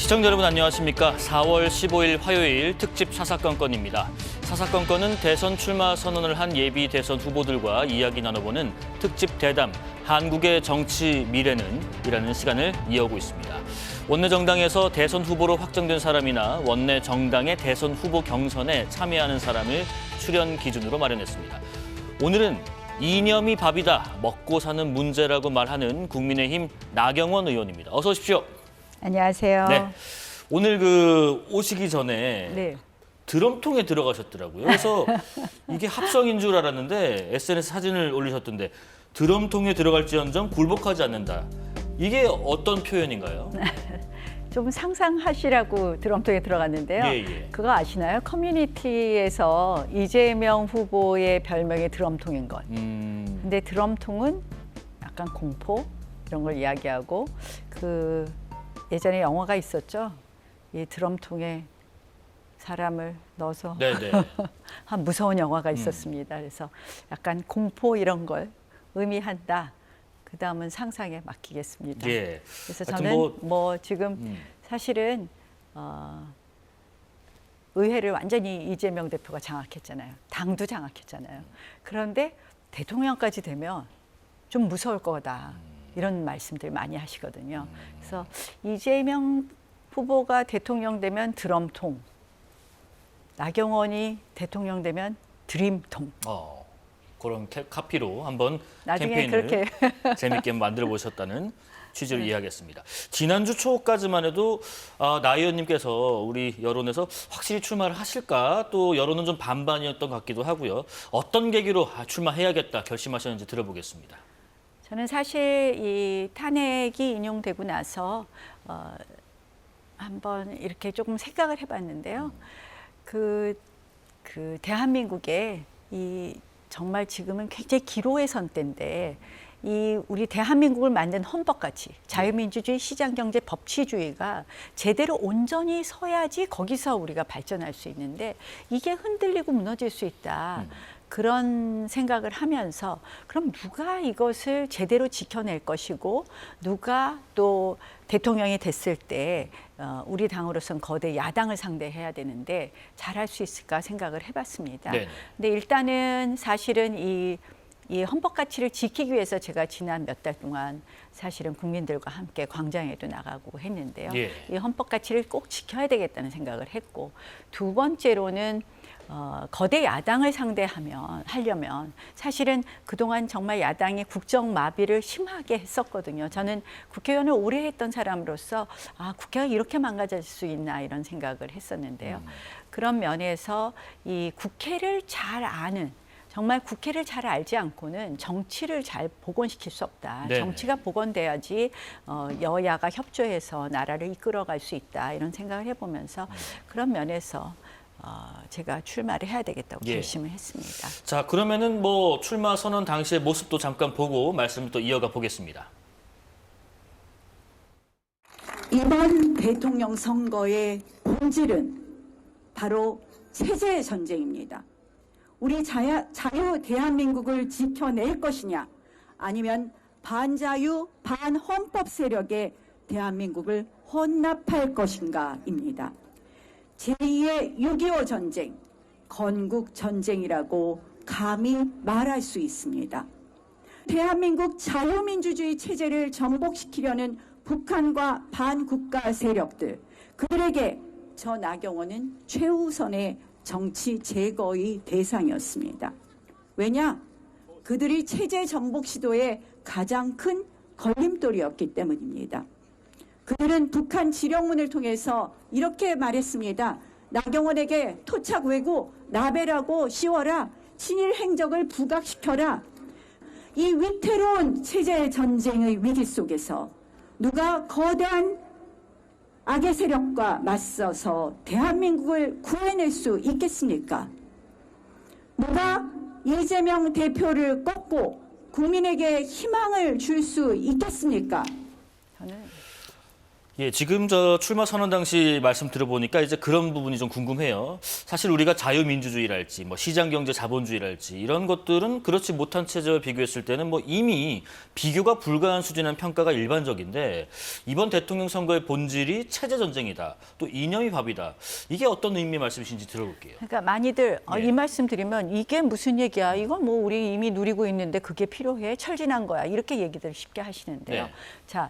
시청자 여러분 안녕하십니까. 4월 15일 화요일 특집 사사건건입니다. 사사건건은 대선 출마 선언을 한 예비 대선 후보들과 이야기 나눠보는 특집 대담 한국의 정치 미래는 이라는 시간을 이어오고 있습니다. 원내 정당에서 대선 후보로 확정된 사람이나 원내 정당의 대선 후보 경선에 참여하는 사람을 출연 기준으로 마련했습니다. 오늘은 이념이 밥이다, 먹고 사는 문제라고 말하는 국민의힘 나경원 의원입니다. 어서 오십시오. 안녕하세요. 네, 오늘 오시기 전에 네. 드럼통에 들어가셨더라고요. 그래서 이게 합성인 줄 알았는데 SNS 사진을 올리셨던데 드럼통에 들어갈지언정 굴복하지 않는다. 이게 어떤 표현인가요? 좀 상상하시라고 드럼통에 들어갔는데요. 예. 그거 아시나요? 커뮤니티에서 이재명 후보의 별명이 드럼통인 것. 근데 드럼통은 약간 공포 이런 걸 이야기하고 예전에 영화가 있었죠. 이 드럼통에 사람을 넣어서 네네. 한 무서운 영화가 있었습니다. 그래서 약간 공포 이런 걸 의미한다. 그 다음은 상상에 맡기겠습니다. 예. 그래서 하여튼 저는 지금 사실은 의회를 완전히 이재명 대표가 장악했잖아요. 당도 장악했잖아요. 그런데 대통령까지 되면 좀 무서울 거다. 이런 말씀들 많이 하시거든요. 그래서 이재명 후보가 대통령 되면 드럼통, 나경원이 대통령 되면 드림통. 그런 카피로 한번 나중에 캠페인을 그렇게 재밌게 만들어 보셨다는 취지로 이해하겠습니다. 지난주 초까지만 해도 나 의원님께서 우리 여론에서 확실히 출마를 하실까? 또 여론은 좀 반반이었던 것 같기도 하고요. 어떤 계기로 출마해야겠다 결심하셨는지 들어보겠습니다. 저는 사실 이 탄핵이 인용되고 나서 한번 이렇게 조금 생각을 해봤는데요. 대한민국에 정말 지금은 굉장히 기로에 선 때인데 우리 대한민국을 만든 헌법같이 자유민주주의, 시장경제, 법치주의가 제대로 온전히 서야지 거기서 우리가 발전할 수 있는데 이게 흔들리고 무너질 수 있다. 그런 생각을 하면서 그럼 누가 이것을 제대로 지켜낼 것이고 누가 또 대통령이 됐을 때 우리 당으로서는 거대 야당을 상대해야 되는데 잘할 수 있을까 생각을 해봤습니다. 네. 근데 일단은 사실은 이 헌법 가치를 지키기 위해서 제가 지난 몇 달 동안 사실은 국민들과 함께 광장에도 나가고 했는데요. 예. 이 헌법 가치를 꼭 지켜야 되겠다는 생각을 했고 두 번째로는 거대 야당을 하려면 사실은 그동안 정말 야당이 국정 마비를 심하게 했었거든요. 저는 국회의원을 오래 했던 사람으로서 국회가 이렇게 망가질 수 있나 이런 생각을 했었는데요. 그런 면에서 이 국회를 잘 아는 정말 국회를 잘 알지 않고는 정치를 잘 복원시킬 수 없다. 네네. 정치가 복원돼야지 여야가 협조해서 나라를 이끌어갈 수 있다. 이런 생각을 해보면서 그런 면에서 제가 출마를 해야 되겠다고 결심을 했습니다. 자, 그러면은 출마 선언 당시의 모습도 잠깐 보고 말씀을 또 이어가 보겠습니다. 이번 대통령 선거의 본질은 바로 체제 전쟁입니다. 우리 자유 대한민국을 지켜낼 것이냐 아니면 반자유 반헌법 세력의 대한민국을 혼납할 것인가입니다. 제2의 6.25 전쟁, 건국 전쟁이라고 감히 말할 수 있습니다. 대한민국 자유민주주의 체제를 전복시키려는 북한과 반국가 세력들, 그들에게 저 나경원은 최우선의 정치 제거의 대상이었습니다. 왜냐? 그들이 체제 전복 시도의 가장 큰 걸림돌이었기 때문입니다. 그들은 북한 지령문을 통해서 이렇게 말했습니다. 나경원에게 토착 왜고 라벨하고 씌워라. 친일 행적을 부각시켜라. 이 위태로운 체제 전쟁의 위기 속에서 누가 거대한 악의 세력과 맞서서 대한민국을 구해낼 수 있겠습니까? 누가 이재명 대표를 꺾고 국민에게 희망을 줄 수 있겠습니까? 예, 지금 저 출마 선언 당시 말씀 들어보니까 이제 그런 부분이 좀 궁금해요. 사실 우리가 자유민주주의랄지 뭐 시장경제 자본주의랄지 이런 것들은 그렇지 못한 체제와 비교했을 때는 뭐 이미 비교가 불가한 수준의 평가가 일반적인데 이번 대통령 선거의 본질이 체제 전쟁이다. 또 이념이 밥이다. 이게 어떤 의미의 말씀이신지 들어볼게요. 그러니까 많이들 예. 이 말씀 드리면 이게 무슨 얘기야? 이건 뭐 우리 이미 누리고 있는데 그게 필요해? 철진한 거야. 이렇게 얘기들 쉽게 하시는데요. 네. 자,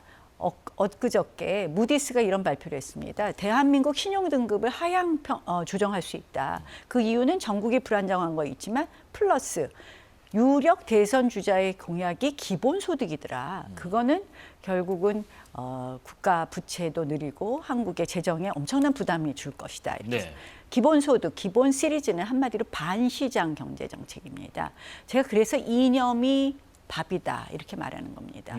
엊그저께 무디스가 이런 발표를 했습니다. 대한민국 신용등급을 하향 조정할 수 있다. 그 이유는 전국이 불안정한 거 있지만 플러스 유력 대선 주자의 공약이 기본소득이더라. 그거는 결국은 국가 부채도 늘리고 한국의 재정에 엄청난 부담이 줄 것이다. 이렇게. 네. 기본소득, 기본 시리즈는 한마디로 반시장 경제 정책입니다. 제가 그래서 이념이 밥이다 이렇게 말하는 겁니다.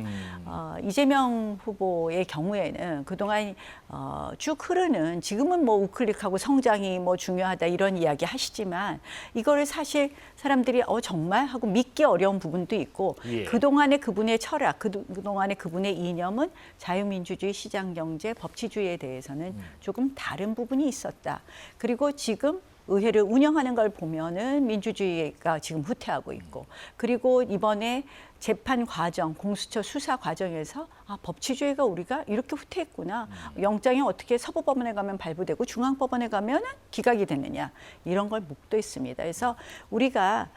이재명 후보의 경우에는 그동안 쭉 흐르는 지금은 뭐 우클릭하고 성장이 뭐 중요하다 이런 이야기 하시지만 이거를 사실 사람들이 정말 하고 믿기 어려운 부분도 있고 예. 그동안의 그분의 철학, 그동안의 그분의 이념은 자유민주주의, 시장경제, 법치주의에 대해서는 조금 다른 부분이 있었다. 그리고 지금 의회를 운영하는 걸 보면은 민주주의가 지금 후퇴하고 있고 그리고 이번에 재판 과정, 공수처 수사 과정에서 법치주의가 우리가 이렇게 후퇴했구나. 영장이 어떻게 서부법원에 가면 발부되고 중앙법원에 가면 기각이 되느냐. 이런 걸 목도했습니다. 그래서 우리가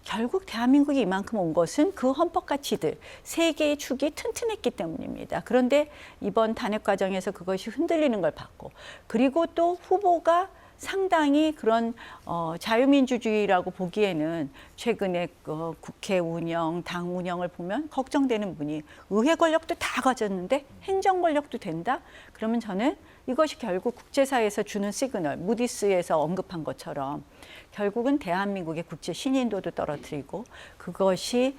결국 대한민국이 이만큼 온 것은 그 헌법 가치들, 세 개의 축이 튼튼했기 때문입니다. 그런데 이번 탄핵 과정에서 그것이 흔들리는 걸 봤고 그리고 또 후보가 상당히 그런 자유민주주의라고 보기에는 최근에 국회 운영, 당 운영을 보면 걱정되는 분이 의회 권력도 다 가졌는데 행정 권력도 된다? 그러면 저는 이것이 결국 국제사회에서 주는 시그널, 무디스에서 언급한 것처럼 결국은 대한민국의 국제 신인도도 떨어뜨리고 그것이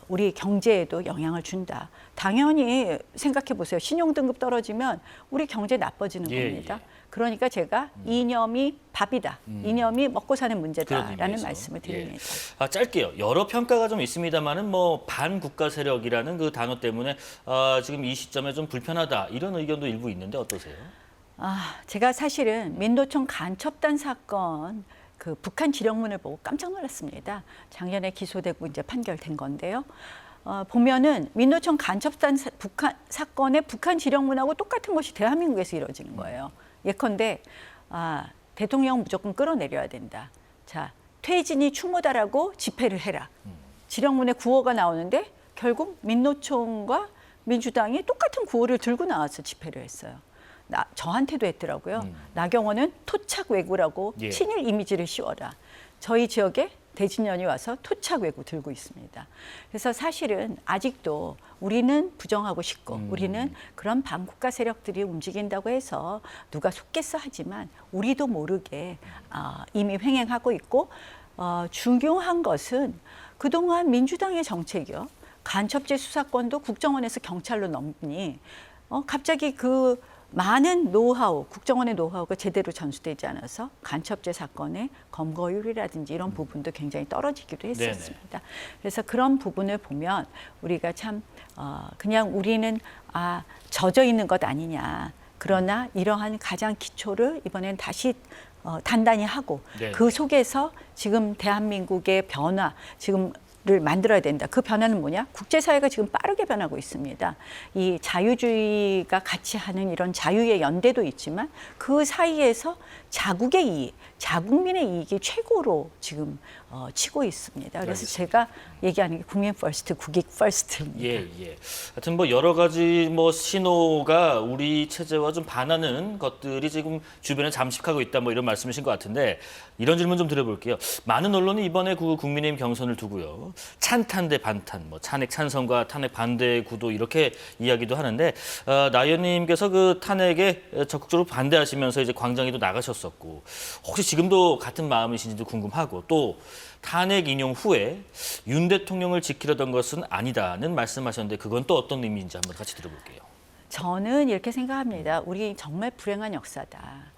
우리 경제에도 영향을 준다. 당연히 생각해 보세요. 신용등급 떨어지면 우리 경제 나빠지는 겁니다. 그러니까 제가 이념이 밥이다. 이념이 먹고 사는 문제다라는 말씀을 드립니다. 예. 짧게요. 여러 평가가 좀 있습니다만은 뭐 반국가 세력이라는 그 단어 때문에 지금 이 시점에 좀 불편하다 이런 의견도 일부 있는데 어떠세요? 제가 사실은 민노총 간첩단 사건 그 북한 지령문을 보고 깜짝 놀랐습니다. 작년에 기소되고 이제 판결된 건데요. 보면은 민노총 간첩단 북한 사건의 북한 지령문하고 똑같은 것이 대한민국에서 이루어지는 거예요. 예컨대 대통령 무조건 끌어내려야 된다. 자, 퇴진이 추모다라고 집회를 해라. 지령문에 구호가 나오는데 결국 민노총과 민주당이 똑같은 구호를 들고 나와서 집회를 했어요. 저한테도 했더라고요. 나경원은 토착 왜구라고 예. 친일 이미지를 씌워라. 저희 지역에 대진년이 와서 토착 왜구 들고 있습니다. 그래서 사실은 아직도 우리는 부정하고 싶고 우리는 그런 반국가 세력들이 움직인다고 해서 누가 속겠어 하지만 우리도 모르게 이미 횡행하고 있고 중요한 것은 그동안 민주당의 정책이요. 간첩죄 수사권도 국정원에서 경찰로 넘니 갑자기 그 많은 노하우, 국정원의 노하우가 제대로 전수되지 않아서 간첩죄 사건의 검거율이라든지 이런 부분도 굉장히 떨어지기도 했었습니다. 네네. 그래서 그런 부분을 보면 우리가 참 그냥 우리는 젖어 있는 것 아니냐. 그러나 이러한 가장 기초를 이번엔 다시 단단히 하고 네네. 그 속에서 지금 대한민국의 변화, 를 만들어야 된다. 그 변화는 뭐냐? 국제사회가 지금 빠르게 변하고 있습니다. 이 자유주의가 같이 하는 이런 자유의 연대도 있지만 그 사이에서 자국의 이익, 자국민의 이익이 최고로 지금 치고 있습니다. 그래서 알겠습니다. 제가 얘기하는 게 국민 퍼스트, 국익 퍼스트입니다. 예. 하여튼 뭐 여러 가지 뭐 신호가 우리 체제와 좀 반하는 것들이 지금 주변에 잠식하고 있다 뭐 이런 말씀이신 것 같은데 이런 질문 좀 드려볼게요. 많은 언론이 이번에 그 국민의힘 경선을 두고요. 찬탄 대 반탄, 뭐 탄핵 찬성과 탄핵 반대 구도 이렇게 이야기도 하는데 나 의원님께서 그 탄핵에 적극적으로 반대하시면서 이제 광장에도 나가셨었고 혹시 지금도 같은 마음이신지도 궁금하고 또 탄핵 인용 후에 윤 대통령을 지키려던 것은 아니다는 말씀하셨는데 그건 또 어떤 의미인지 한번 같이 들어볼게요. 저는 이렇게 생각합니다. 우리 정말 불행한 역사다.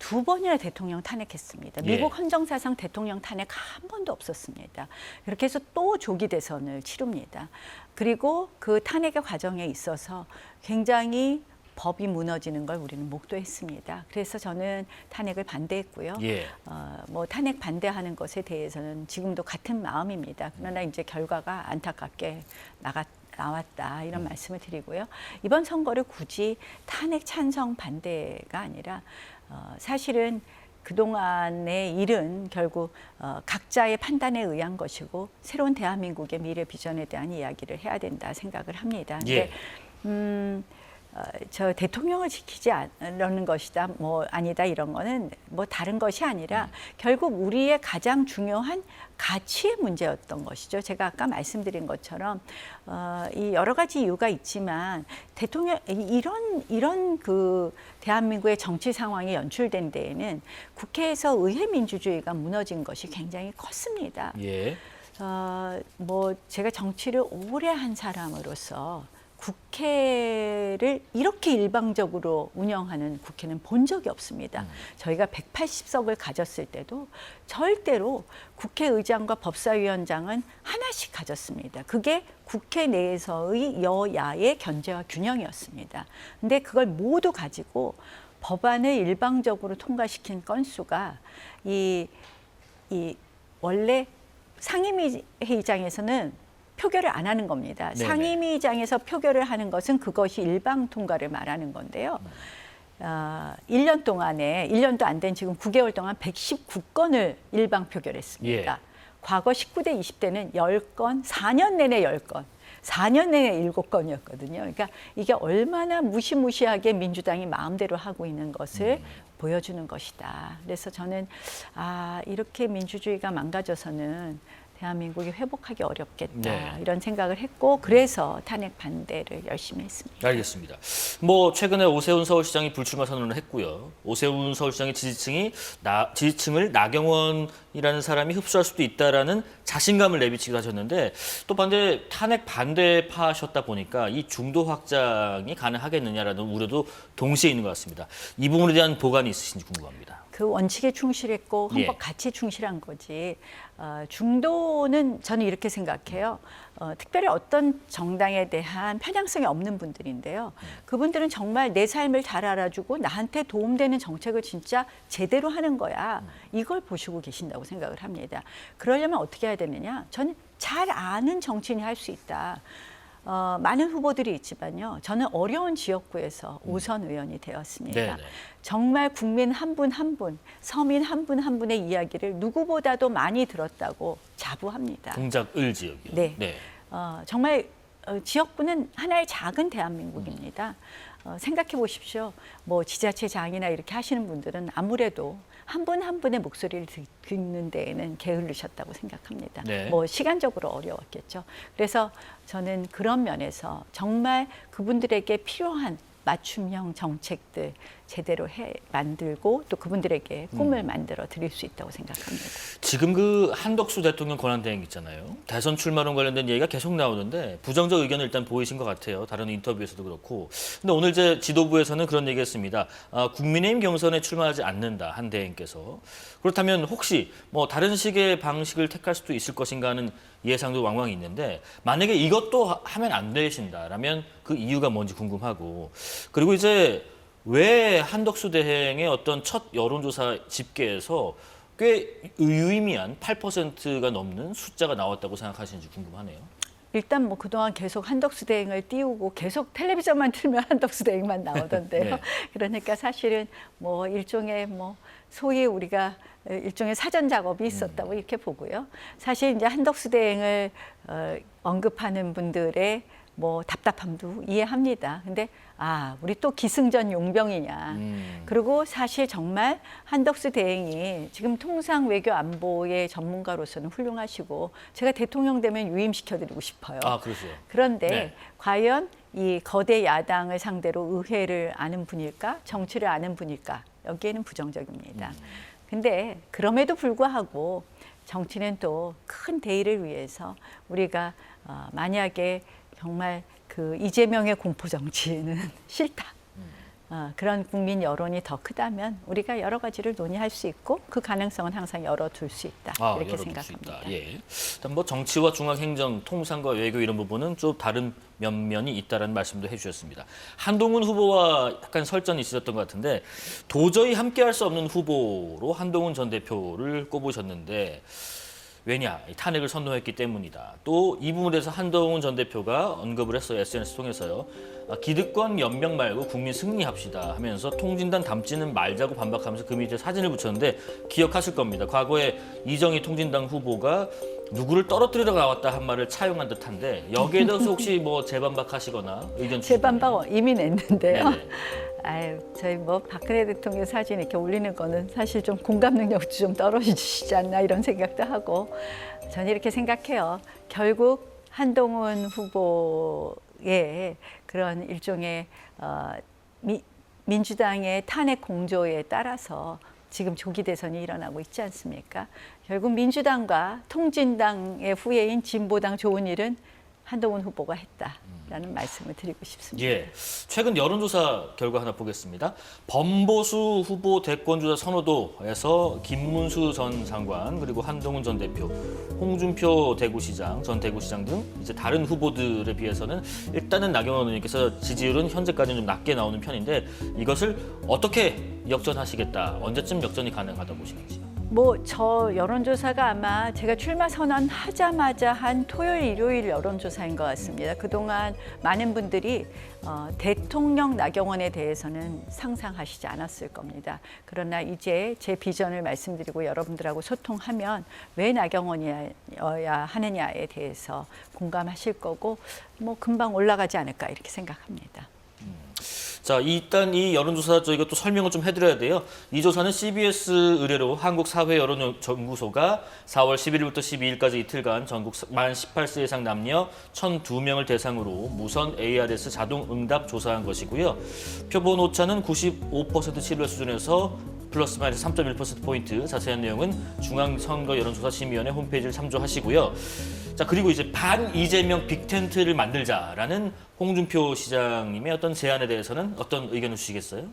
2번이나 대통령 탄핵했습니다. 미국 헌정사상 대통령 탄핵 한 번도 없었습니다. 그렇게 해서 또 조기 대선을 치릅니다. 그리고 그 탄핵의 과정에 있어서 굉장히 법이 무너지는 걸 우리는 목도했습니다. 그래서 저는 탄핵을 반대했고요. 예. 뭐 탄핵 반대하는 것에 대해서는 지금도 같은 마음입니다. 그러나 이제 결과가 안타깝게 나왔다 이런 말씀을 드리고요. 이번 선거를 굳이 탄핵 찬성 반대가 아니라 사실은 그동안의 일은 결국 각자의 판단에 의한 것이고 새로운 대한민국의 미래 비전에 대한 이야기를 해야 된다 생각을 합니다. 예. 근데 저 대통령을 지키지 않는 것이다, 뭐 아니다 이런 거는 뭐 다른 것이 아니라 결국 우리의 가장 중요한 가치의 문제였던 것이죠. 제가 아까 말씀드린 것처럼 이 여러 가지 이유가 있지만 대통령 이런 그 대한민국의 정치 상황이 연출된 데에는 국회에서 의회 민주주의가 무너진 것이 굉장히 컸습니다. 예. 뭐 제가 정치를 오래 한 사람으로서 국회를 이렇게 일방적으로 운영하는 국회는 본 적이 없습니다. 저희가 180석을 가졌을 때도 절대로 국회의장과 법사위원장은 하나씩 가졌습니다. 그게 국회 내에서의 여야의 견제와 균형이었습니다. 근데 그걸 모두 가지고 법안을 일방적으로 통과시킨 건수가 원래 상임위의장에서는 표결을 안 하는 겁니다. 네네. 상임위장에서 표결을 하는 것은 그것이 일방 통과를 말하는 건데요. 1년 동안에 1년도 안 된 지금 9개월 동안 119건을 일방 표결했습니다. 예. 과거 19대 20대는 10건, 4년 내내 10건. 4년 내내 7건이었거든요. 그러니까 이게 얼마나 무시무시하게 민주당이 마음대로 하고 있는 것을 보여주는 것이다. 그래서 저는 이렇게 민주주의가 망가져서는 대한민국이 회복하기 어렵겠다 네. 이런 생각을 했고 그래서 탄핵 반대를 열심히 했습니다. 알겠습니다. 뭐 최근에 오세훈 서울시장이 불출마 선언을 했고요. 오세훈 서울시장의 지지층을 나경원이라는 사람이 흡수할 수도 있다라는 자신감을 내비치기도 하셨는데 또 반대 탄핵 반대파셨다 보니까 이 중도 확장이 가능하겠느냐라는 우려도 동시에 있는 것 같습니다. 이 부분에 대한 보관이 있으신지 궁금합니다. 그 원칙에 충실했고 헌법 예. 가치에 충실한 거지. 중도는 저는 이렇게 생각해요. 특별히 어떤 정당에 대한 편향성이 없는 분들인데요. 그분들은 정말 내 삶을 잘 알아주고 나한테 도움되는 정책을 진짜 제대로 하는 거야. 이걸 보시고 계신다고 생각을 합니다. 그러려면 어떻게 해야 되느냐? 저는 잘 아는 정치인이 할 수 있다. 많은 후보들이 있지만요. 저는 어려운 지역구에서 5선 의원이 되었습니다. 네네. 정말 국민 한 분 한 분, 서민 한 분 한 분의 이야기를 누구보다도 많이 들었다고 자부합니다. 동작을 지역이요. 네. 정말 지역구는 하나의 작은 대한민국입니다. 생각해 보십시오. 뭐 지자체장이나 이렇게 하시는 분들은 아무래도 한 분 한 분의 목소리를 듣는 데에는 게을르셨다고 생각합니다. 네. 뭐 시간적으로 어려웠겠죠. 그래서 저는 그런 면에서 정말 그분들에게 필요한 맞춤형 정책들 제대로 만들고 또 그분들에게 꿈을 만들어 드릴 수 있다고 생각합니다. 지금 그 한덕수 대통령 권한대행 있잖아요. 대선 출마론 관련된 얘기가 계속 나오는데 부정적 의견을 일단 보이신 것 같아요. 다른 인터뷰에서도 그렇고. 근데 오늘 제 지도부에서는 그런 얘기했습니다. 국민의힘 경선에 출마하지 않는다 한 대행께서. 그렇다면 혹시 뭐 다른 식의 방식을 택할 수도 있을 것인가 하는 예상도 왕왕 있는데 만약에 이것도 하면 안 되신다라면 그 이유가 뭔지 궁금하고 그리고 이제 왜 한덕수 대행의 어떤 첫 여론조사 집계에서 꽤 유의미한 8%가 넘는 숫자가 나왔다고 생각하시는지 궁금하네요. 일단 뭐 그동안 계속 한덕수 대행을 띄우고 계속 텔레비전만 틀면 한덕수 대행만 나오던데요. 네. 그러니까 사실은 뭐 일종의 뭐 소위 우리가 일종의 사전 작업이 있었다고 이렇게 보고요. 사실 이제 한덕수 대행을 언급하는 분들의 뭐 답답함도 이해합니다. 근데 우리 또 기승전 용병이냐. 그리고 사실 정말 한덕수 대행이 지금 통상 외교 안보의 전문가로서는 훌륭하시고 제가 대통령 되면 유임시켜드리고 싶어요. 그러세요. 그런데 네. 과연 이 거대 야당을 상대로 의회를 아는 분일까? 정치를 아는 분일까? 여기에는 부정적입니다. 근데 그럼에도 불구하고 정치는 또 큰 대의를 위해서 우리가 만약에 정말 그 이재명의 공포 정치는 싫다. 그런 국민 여론이 더 크다면 우리가 여러 가지를 논의할 수 있고 그 가능성은 항상 열어둘 수 있다. 이렇게 열어둘 수 생각합니다. 있다. 예. 일단 뭐 정치와 중앙행정, 통상과 외교 이런 부분은 좀 다른 면면이 있다라는 말씀도 해주셨습니다. 한동훈 후보와 약간 설전이 있으셨던 것 같은데 도저히 함께할 수 없는 후보로 한동훈 전 대표를 꼽으셨는데 왜냐? 탄핵을 선동했기 때문이다. 또 이 부분에서 한동훈 전 대표가 언급을 했어요. SNS 통해서요. 기득권 연명 말고 국민 승리합시다 하면서 통진당 담지는 말자고 반박하면서 그 밑에 사진을 붙였는데 기억하실 겁니다. 과거에 이정희 통진당 후보가 누구를 떨어뜨리러 나왔다 한 말을 차용한 듯한데 여기에 대해서 혹시 뭐 재반박하시거나 의견 주시나요? 재반박 이미 냈는데요. 네네. 아유, 저희 뭐 박근혜 대통령 사진 이렇게 올리는 거는 사실 좀 공감 능력도 좀 떨어지지 않나 이런 생각도 하고 저는 이렇게 생각해요. 결국 한동훈 후보의 그런 일종의 민주당의 탄핵 공조에 따라서 지금 조기 대선이 일어나고 있지 않습니까? 결국 민주당과 통진당의 후예인 진보당 좋은 일은 한동훈 후보가 했다라는 말씀을 드리고 싶습니다. 예, 최근 여론조사 결과 하나 보겠습니다. 범보수 후보 대권주자 선호도에서 김문수 전 장관 그리고 한동훈 전 대표, 홍준표 대구시장, 전 대구시장 등 이제 다른 후보들에 비해서는 일단은 나경원 의원님께서 지지율은 현재까지는 좀 낮게 나오는 편인데 이것을 어떻게 역전하시겠다, 언제쯤 역전이 가능하다 보시는지. 뭐 저 여론조사가 아마 제가 출마 선언하자마자 한 토요일, 일요일 여론조사인 것 같습니다. 그동안 많은 분들이 대통령 나경원에 대해서는 상상하시지 않았을 겁니다. 그러나 이제 제 비전을 말씀드리고 여러분들하고 소통하면 왜 나경원이어야 하느냐에 대해서 공감하실 거고 뭐 금방 올라가지 않을까 이렇게 생각합니다. 자, 일단 이 여론조사 저희가 또 설명을 좀 해드려야 돼요. 이 조사는 CBS 의뢰로 한국사회여론연구소가 4월 11일부터 12일까지 이틀간 전국 만 18세 이상 남녀 1,002명을 대상으로 무선 ARS 자동 응답 조사한 것이고요. 표본 오차는 95% 신뢰 수준에서 플러스 마이너스 3.1%포인트. 자세한 내용은 중앙선거여론조사심의위원회 홈페이지를 참조하시고요. 자, 그리고 이제 반 이재명 빅텐트를 만들자라는 홍준표 시장님의 어떤 제안에 대해서는 어떤 의견을 주시겠어요?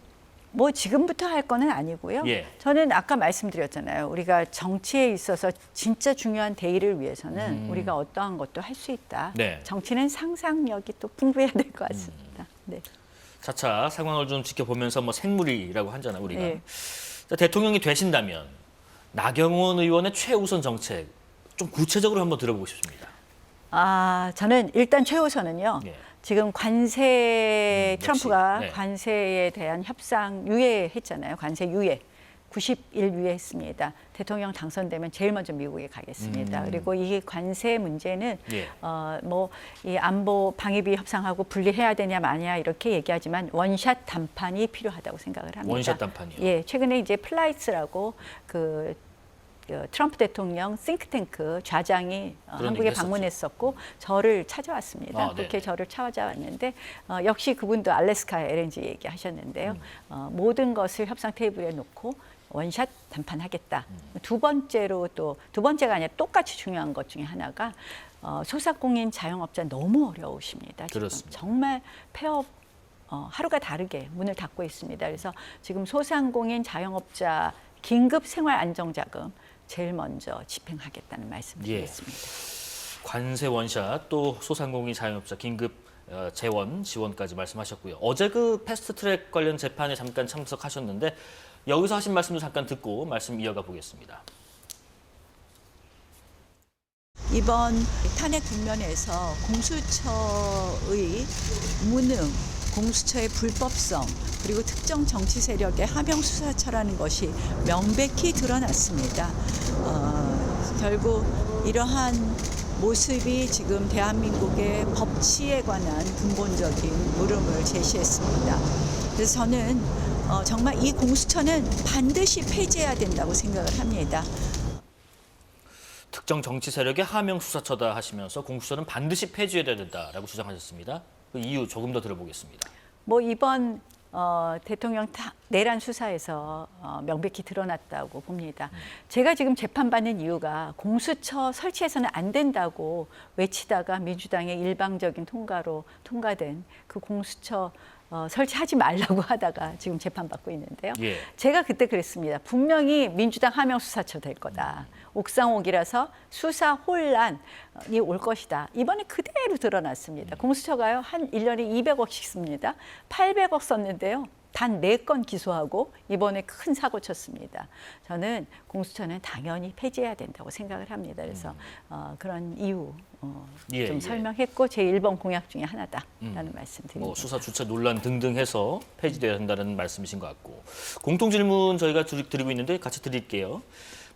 뭐 지금부터 할 거는 아니고요. 예. 저는 아까 말씀드렸잖아요. 우리가 정치에 있어서 진짜 중요한 대의를 위해서는 우리가 어떠한 것도 할 수 있다. 네. 정치는 상상력이 또 풍부해야 될 것 같습니다. 네. 차차 상황을 좀 지켜보면서 뭐 생물이라고 하잖아요, 우리가. 네. 자, 대통령이 되신다면 나경원 의원의 최우선 정책 좀 구체적으로 한번 들어보고 싶습니다. 저는 일단 최우선은요. 예. 지금 관세 역시. 트럼프가 네. 관세에 대한 협상 유예했잖아요. 관세 유예. 90일 유예했습니다. 대통령 당선되면 제일 먼저 미국에 가겠습니다. 그리고 이 관세 문제는 예. 뭐 이 안보 방위비 협상하고 분리해야 되냐 마냐 이렇게 얘기하지만 원샷 단판이 필요하다고 생각을 합니다. 원샷 단판이요? 예, 최근에 이제 플라이츠라고 그 트럼프 대통령 싱크탱크 좌장이 한국에 얘기 했었죠. 방문했었고 저를 찾아왔습니다. 그렇게 네. 저를 찾아왔는데 역시 그분도 알래스카 LNG 얘기하셨는데요. 모든 것을 협상 테이블에 놓고 원샷 단판하겠다. 두 번째로 두 번째가 아니라 똑같이 중요한 것 중에 하나가 소상공인 자영업자 너무 어려우십니다. 지금. 그렇습니다. 정말 폐업 하루가 다르게 문을 닫고 있습니다. 그래서 지금 소상공인 자영업자 긴급 생활 안정자금 제일 먼저 집행하겠다는 말씀드리겠습니다. 관세 원샷 또 소상공인 자영업자 긴급 재원 지원까지 말씀하셨고요. 어제 그 패스트트랙 관련 재판에 잠깐 참석하셨는데 여기서 하신 말씀도 잠깐 듣고 말씀 이어가 보겠습니다. 이번 탄핵 국면에서 공수처의 무능, 공수처의 불법성, 그리고 특정 정치 세력의 하명 수사처라는 것이 명백히 드러났습니다. 결국 이러한 모습이 지금 대한민국의 법치에 관한 근본적인 물음을 제시했습니다. 그래서 저는 정말 이 공수처는 반드시 폐지해야 된다고 생각을 합니다. 특정 정치 세력의 하명 수사처다 하시면서 공수처는 반드시 폐지해야 된다라고 주장하셨습니다. 그 이유 조금 더 들어보겠습니다. 뭐 이번 대통령 내란 수사에서 명백히 드러났다고 봅니다. 제가 지금 재판받는 이유가 공수처 설치해서는 안 된다고 외치다가 민주당의 일방적인 통과로 통과된 그 공수처 설치하지 말라고 하다가 지금 재판받고 있는데요. 예. 제가 그때 그랬습니다. 분명히 민주당 하명 수사처 될 거다. 옥상옥이라서 수사 혼란이 올 것이다. 이번에 그대로 드러났습니다. 공수처가요, 한 1년에 200억씩 씁니다. 800억 썼는데요. 단 4건 기소하고 이번에 큰 사고 쳤습니다. 저는 공수처는 당연히 폐지해야 된다고 생각을 합니다. 그래서 그런 이유 좀 설명했고 제 1번 공약 중에 하나다라는 말씀드립니다. 뭐 수사 주체 논란 등등 해서 폐지돼야 한다는 말씀이신 것 같고, 공통 질문 저희가 드리고 있는데 같이 드릴게요.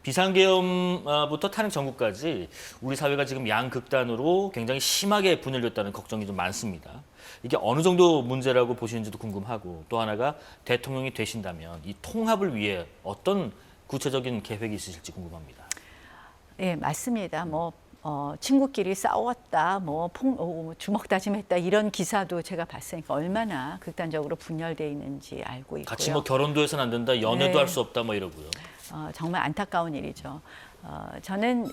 비상계엄부터 탄핵 정국까지 우리 사회가 지금 양극단으로 굉장히 심하게 분열됐다는 걱정이 좀 많습니다. 이게 어느 정도 문제라고 보시는지도 궁금하고, 또 하나가 대통령이 되신다면 이 통합을 위해 어떤 구체적인 계획이 있으실지 궁금합니다. 예, 맞습니다. 친구끼리 싸웠다, 주먹 다짐했다 이런 기사도 제가 봤으니까 얼마나 극단적으로 분열돼 있는지 알고 있고요. 같이 결혼도 해서는 안 된다, 연애도 네. 할 수 없다 이러고요. 정말 안타까운 일이죠. 저는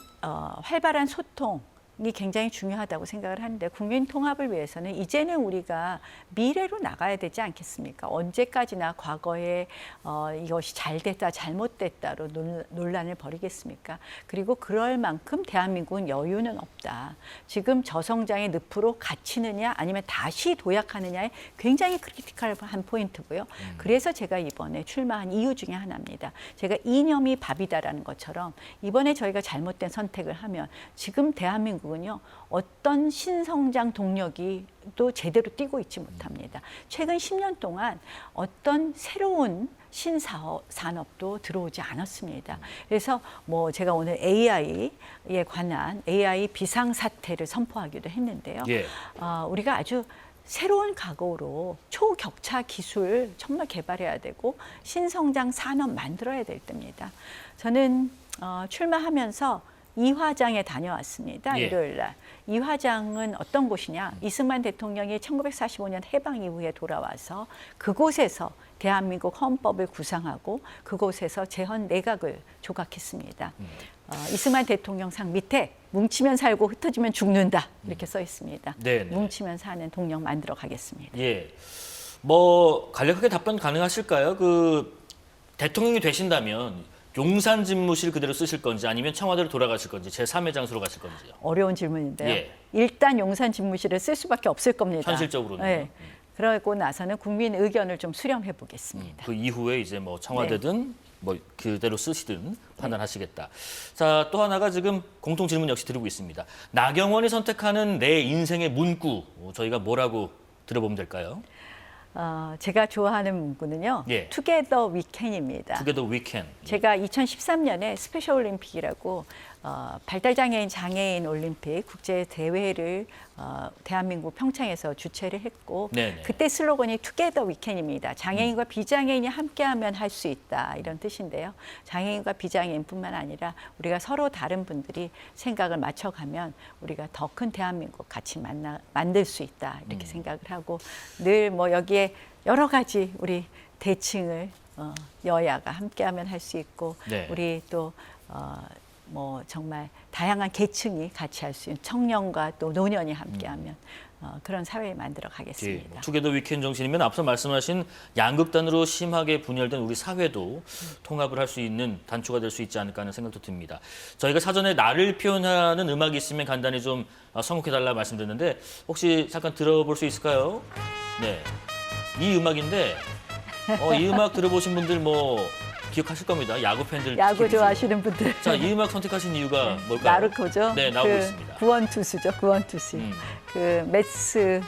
활발한 소통이 굉장히 중요하다고 생각을 하는데, 국민 통합을 위해서는 이제는 우리가 미래로 나가야 되지 않겠습니까? 언제까지나 과거에 이것이 잘 됐다, 잘못됐다로 논란을 벌이겠습니까? 그리고 그럴 만큼 대한민국은 여유는 없다. 지금 저성장의 늪으로 갇히느냐 아니면 다시 도약하느냐에 굉장히 크리티컬한 포인트고요. 그래서 제가 이번에 출마한 이유 중에 하나입니다. 제가 이념이 밥이다라는 것처럼 이번에 저희가 잘못된 선택을 하면 지금 대한민국은요, 어떤 신성장 동력이 또 제대로 뛰고 있지 못합니다. 최근 10년 동안 어떤 새로운 신산업도 들어오지 않았습니다. 그래서 제가 오늘 AI에 관한 AI 비상사태를 선포하기도 했는데요. 예. 우리가 아주 새로운 각오로 초격차 기술 정말 개발해야 되고 신성장 산업 만들어야 될 때입니다. 저는 출마하면서 이화장에 다녀왔습니다. 예. 일요일 날. 이화장은 어떤 곳이냐? 이승만 대통령이 1945년 해방 이후에 돌아와서 그곳에서 대한민국 헌법을 구상하고 그곳에서 재헌 내각을 조각했습니다. 이승만 대통령상 밑에 뭉치면 살고 흩어지면 죽는다 이렇게 써 있습니다. 네네. 뭉치면 사는 동력 만들어 가겠습니다. 예. 간략하게 답변 가능하실까요? 대통령이 되신다면 용산 집무실 그대로 쓰실 건지 아니면 청와대로 돌아가실 건지 제3의 장소로 가실 건지요? 어려운 질문인데요. 예. 일단 용산 집무실을 쓸 수밖에 없을 겁니다. 현실적으로는. 네. 그러고 나서는 국민 의견을 좀 수렴해 보겠습니다. 그 이후에 이제 청와대든 그대로 쓰시든 판단하시겠다. 자, 또 하나가 지금 공통 질문 역시 드리고 있습니다. 나경원이 선택하는 내 인생의 문구, 저희가 뭐라고 들어보면 될까요? 제가 좋아하는 문구는요. 예. Together We Can입니다. Together We Can. 제가 2013년에 스페셜 올림픽이라고 발달장애인 장애인 올림픽 국제 대회를 대한민국 평창에서 주최를 했고, 네네. 그때 슬로건이 Together We Can입니다. 장애인과 비장애인이 함께하면 할 수 있다 이런 뜻인데요. 장애인과 비장애인뿐만 아니라 우리가 서로 다른 분들이 생각을 맞춰가면 우리가 더 큰 대한민국 같이 만들 수 있다 이렇게 생각을 하고, 늘 여기에 여러 가지 우리 대칭을 여야가 함께하면 할 수 있고, 네. 우리 또 정말 다양한 계층이 같이 할 수 있는 청년과 또 노년이 함께하면 그런 사회를 만들어 가겠습니다. 투게더 위켄 정신이면 앞서 말씀하신 양극단으로 심하게 분열된 우리 사회도 통합을 할 수 있는 단초가 될 수 있지 않을까 하는 생각도 듭니다. 저희가 사전에 나를 표현하는 음악이 있으면 간단히 좀 선곡해달라 말씀드렸는데 혹시 잠깐 들어볼 수 있을까요? 네, 이 음악인데 이 음악 들어보신 분들 기억하실 겁니다. 야구 팬들. 야구 좋아하시는 분들. 자, 이 음악 선택하신 이유가 뭘까요? 나루코죠. 네, 나오고 있습니다. 구원투수죠. 구원투수. 메츠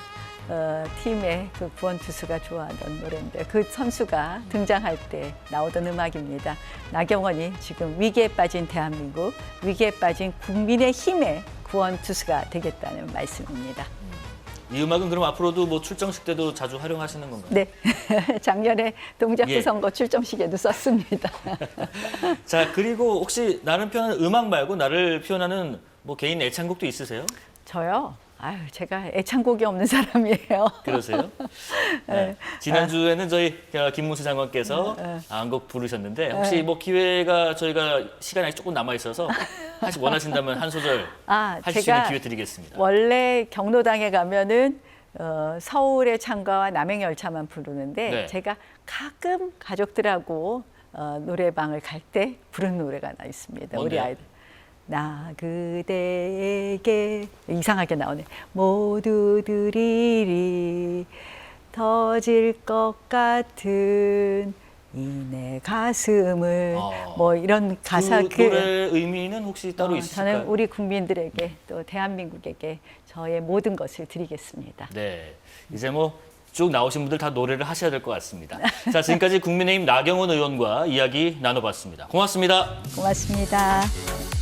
팀의 그 구원투수가 좋아하던 노래인데 그 선수가 등장할 때 나오던 음악입니다. 나경원이 지금 위기에 빠진 대한민국, 위기에 빠진 국민의 힘의 구원투수가 되겠다는 말씀입니다. 이 음악은 그럼 앞으로도 출정식 때도 자주 활용하시는 건가요? 네, 작년에 동작구 예. 선거 출정식에도 썼습니다. 자, 그리고 혹시 나를 표현하는 음악 말고 나를 표현하는 개인 애창곡도 있으세요? 저요? 제가 애창곡이 없는 사람이에요. 그러세요? 네. 지난주에는 저희 김문수 장관께서 안곡 부르셨는데 혹시 기회가 저희가 시간이 조금 남아 있어서 원하신다면 한 소절 할 수 있는 제가 기회 드리겠습니다. 원래 경로당에 가면은 서울의 창가와 남행열차만 부르는데 네. 제가 가끔 가족들하고 노래방을 갈 때 부른 노래가 하나 있습니다. 우리 뭔데요? 아이들. 나 그대에게 이상하게 나오네. 모두들 이리 터질 것 같은 이 내 가슴을 뭐 이런 가사 그 노래 의미는 혹시 따로 있을까요? 저는 우리 국민들에게 또 대한민국에게 저의 모든 것을 드리겠습니다. 네, 이제 뭐 쭉 나오신 분들 다 노래를 하셔야 될 것 같습니다. 자, 지금까지 국민의힘 나경원 의원과 이야기 나눠봤습니다. 고맙습니다. 고맙습니다.